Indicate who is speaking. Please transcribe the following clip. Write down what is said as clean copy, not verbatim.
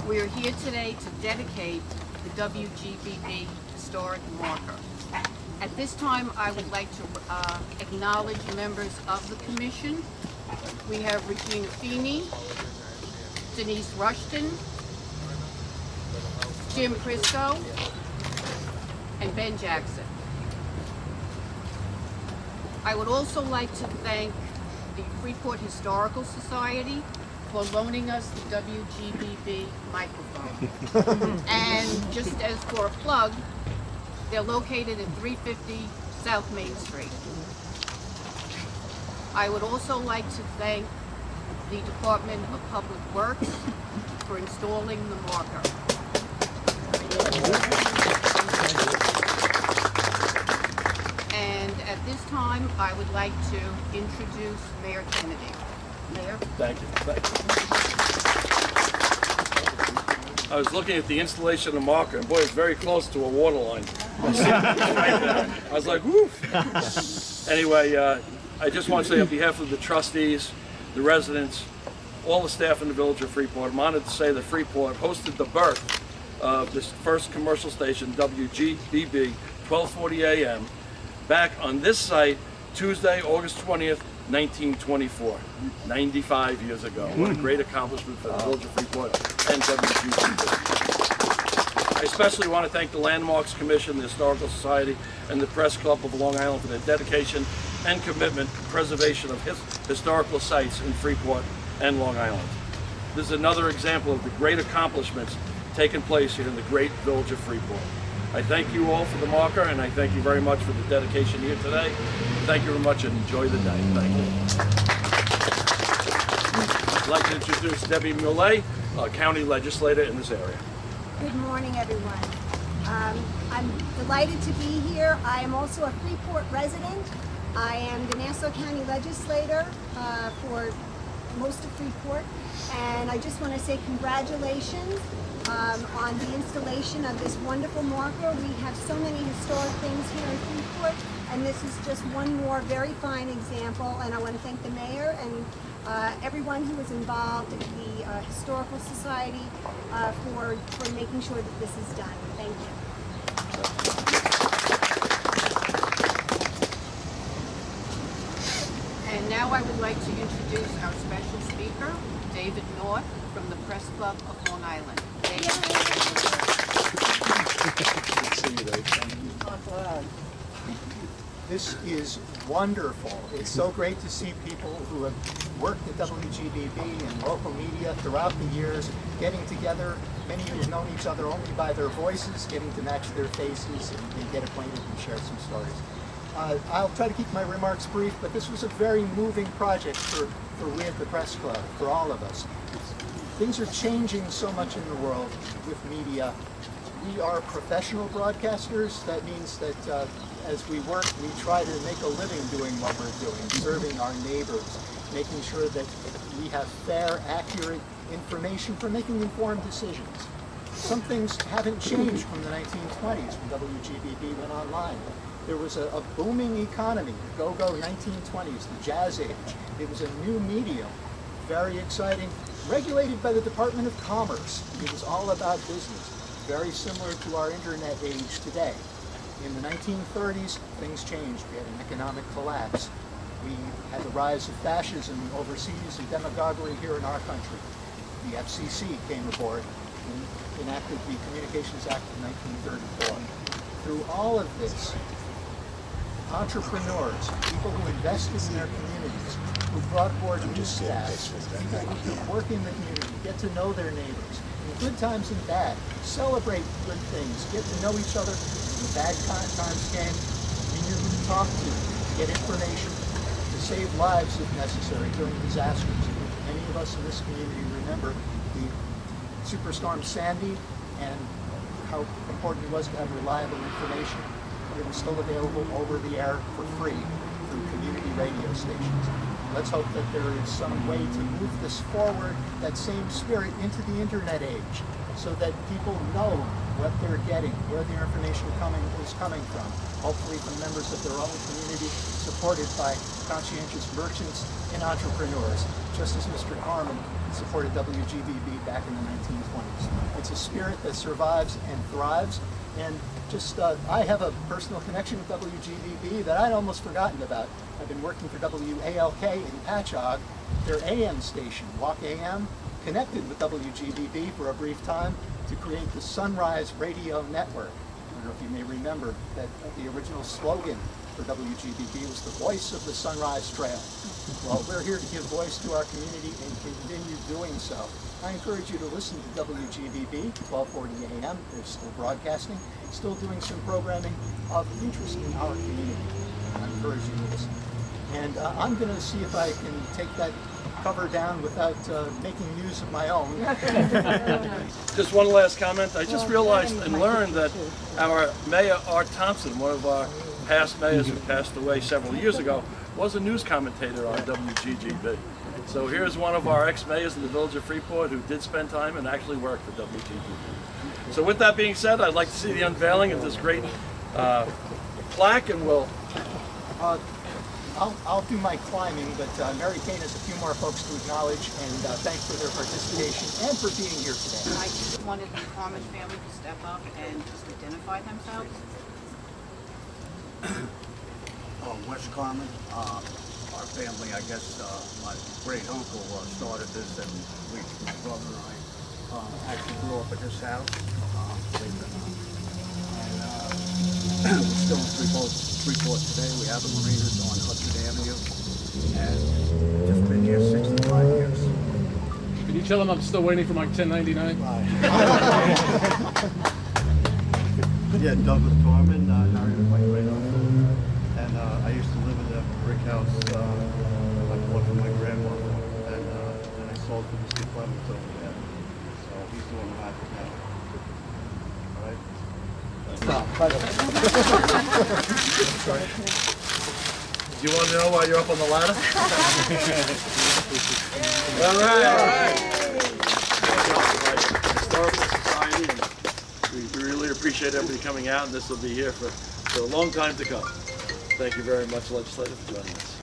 Speaker 1: We are here today to dedicate the WGBB historic marker. At this time, I would like to acknowledge members of the commission. We have Regina Feeney, Denise Rushton, Jim Prisco, and Ben Jackson. I would also like to thank the Freeport Historical Society for loaning us the WGBB microphone. And just as for a plug, they're located at 350 South Main Street. I would also like to thank the Department of Public Works for installing the marker. And at this time, I would like to introduce Mayor Kennedy. Mayor?
Speaker 2: Thank you. I was looking at the installation of the marker, and boy, it's very close to a water line. I was like, woof. Anyway, I just want to say on behalf of the trustees, the residents, all the staff in the village of Freeport, I'm honored to say that Freeport hosted the birth of this first commercial station, WGBB, 1240 AM, back on this site, Tuesday, August 20th, 1924, 95 years ago. What a great accomplishment for the village of Freeport and WGBB. I especially want to thank the Landmarks Commission, the Historical Society, and the Press Club of Long Island for their dedication and commitment to preservation of historical sites in Freeport and Long Island. This is another example of the great accomplishments taking place here in the great village of Freeport. I thank you all for the marker, and I thank you very much for the dedication here today. Thank you very much, and enjoy the day. Thank you. I'd like to introduce Debbie Millay, County Legislator in this area.
Speaker 3: Good morning, everyone. I'm delighted to be here. I am also a Freeport resident. I am the Nassau County Legislator for most of Freeport, and I just want to say congratulations on the installation of this wonderful marker. We have so many historic things here in Freeport, and this is just one more very fine example. And I want to thank the mayor and everyone who was involved in the Historical Society for making sure that this is done. Thank you.
Speaker 1: And now I would like to introduce our special speaker, David North, from the Press Club of Long Island. David.
Speaker 4: This is wonderful. It's so great to see people who have worked at WGBB and local media throughout the years getting together. Many who have known each other only by their voices, getting to match their faces and get acquainted and share some stories. I'll try to keep my remarks brief, but this was a very moving project for we at the Press Club, for all of us. Things are changing so much in the world with media. We are professional broadcasters. That means that as we work, we try to make a living doing what we're doing, serving our neighbors, making sure that we have fair, accurate information for making informed decisions. Some things haven't changed from the 1920s when WGBB went online. There was a booming economy, the go-go 1920s, the jazz age. It was a new medium, very exciting, regulated by the Department of Commerce. It was all about business, very similar to our internet age today. In the 1930s, things changed. We had an economic collapse. We had the rise of fascism overseas and demagoguery here in our country. The FCC came aboard and enacted the Communications Act of 1934. Through all of this, entrepreneurs, people who invested in their communities, who brought aboard new staff, people who could work in the community, get to know their neighbors, in good times and bad, celebrate good things, get to know each other. When bad times came, we knew who to talk to get information, to save lives if necessary during disasters. Many of us in this community remember the Superstorm Sandy and how important it was to have reliable information. It was still available over the air for free through community radio stations. Let's hope that there is some way to move this forward, that same spirit, into the internet age, so that people know what they're getting, where their information is coming from, hopefully from members of their own community, supported by conscientious merchants and entrepreneurs, just as Mr. Carmen supported WGBB back in the 1920s. It's a spirit that survives and thrives. And just, I have a personal connection with WGBB that I'd almost forgotten about. I've been working for WALK in Patchogue, their AM station, Walk AM, connected with WGBB for a brief time to create the Sunrise Radio Network. I don't know if you may remember that the original slogan for WGBB was the voice of the Sunrise Trail. Well, we're here to give voice to our community and continue doing so. I encourage you to listen to WGBB, 1240 AM. They're still broadcasting, still doing some programming of interest in our community. I encourage you to listen. And I'm going to see if I can take that cover down without making news of my own.
Speaker 2: Just one last comment. I just realized and learned that our Mayor Art Thompson, one of our past mayors who passed away several years ago, was a news commentator on WGGB. So here's one of our ex-mayors in the village of Freeport who did spend time and actually worked for WGBB. So with that being said, I'd like to see the unveiling of this great plaque, and we'll...
Speaker 4: I'll do my climbing, but Mary Kane has a few more folks to acknowledge and thank for their participation and for being here today.
Speaker 1: I just wanted the Carmen family to step up and just identify themselves.
Speaker 5: West Carmen, our family, I guess, my great uncle started this, and my brother and I actually grew up at this house, believe it or not. And we're still in Freeport today. We have the marinas on Hudson Avenue, and just been here 65 years.
Speaker 6: Can you tell them I'm still waiting for my 1099?
Speaker 7: Yeah, Douglas Torman, married with my great uncle. And I used to live in a brick house I bought from my grandmother. And then I sold to Mr. Clemens over there. So he's doing that now. All right?
Speaker 2: Do you want to know why you're up on the ladder? All right. Historical Society, and we really appreciate everybody coming out, and this will be here for a long time to come. Thank you very much, Legislator, for joining us.